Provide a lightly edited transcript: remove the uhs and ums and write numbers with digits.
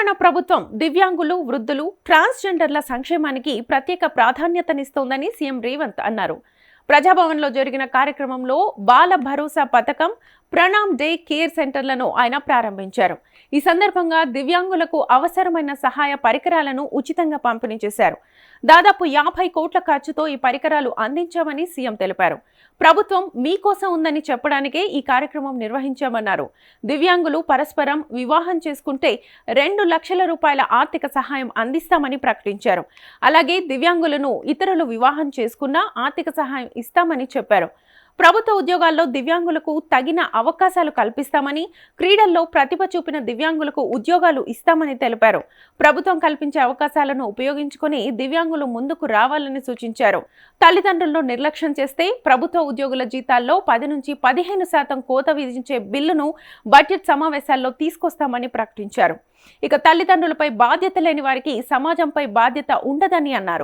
తెలంగాణ ప్రభుత్వం దివ్యాంగులు, వృద్ధులు, ట్రాన్స్‌జెండర్ల సంక్షేమానికి ప్రత్యేక ప్రాధాన్యతనిస్తోందని సీఎం రేవంత్ అన్నారు. ప్రజాభవన్‌లో జరిగిన కార్యక్రమంలో బాల భరోసా పథకం, ప్రణామ్ డే కేర్ సెంటర్లను ఆయన ప్రారంభించారు. ఈ సందర్భంగా దివ్యాంగులకు అవసరమైన సహాయ పరికరాలను ఉచితంగా పంపిణీ చేశారు. దాదాపు 50 కోట్ల ఖర్చుతో ఈ పరికరాలు అందించామని సీఎం తెలిపారు. ప్రభుత్వం మీకోసం ఉందని చెప్పడానికే ఈ కార్యక్రమం నిర్వహించామన్నారు. దివ్యాంగులు పరస్పరం వివాహం చేసుకుంటే 2 లక్షల రూపాయల ఆర్థిక సహాయం అందిస్తామని ప్రకటించారు. అలాగే దివ్యాంగులను ఇతరులు వివాహం చేసుకున్నా ఆర్థిక సహాయం ఇస్తామని చెప్పారు. ప్రభుత్వ ఉద్యోగాల్లో దివ్యాంగులకు తగిన అవకాశాలు కల్పిస్తామని, క్రీడల్లో ప్రతిభ చూపిన దివ్యాంగులకు ఉద్యోగాలు ఇస్తామని తెలిపారు. ప్రభుత్వం కల్పించే అవకాశాలను ఉపయోగించుకొని దివ్యాంగులు ముందుకు రావాలని సూచించారు. తల్లిదండ్రులను నిర్లక్ష్యం చేస్తే ప్రభుత్వ ఉద్యోగుల జీతాల్లో 10 నుంచి 15% కోత విధించే బిల్లును బడ్జెట్ సమావేశాల్లో తీసుకొస్తామని ప్రకటించారు. ఇక తల్లిదండ్రులపై బాధ్యత లేని వారికి సమాజంపై బాధ్యత ఉండదని అన్నారు.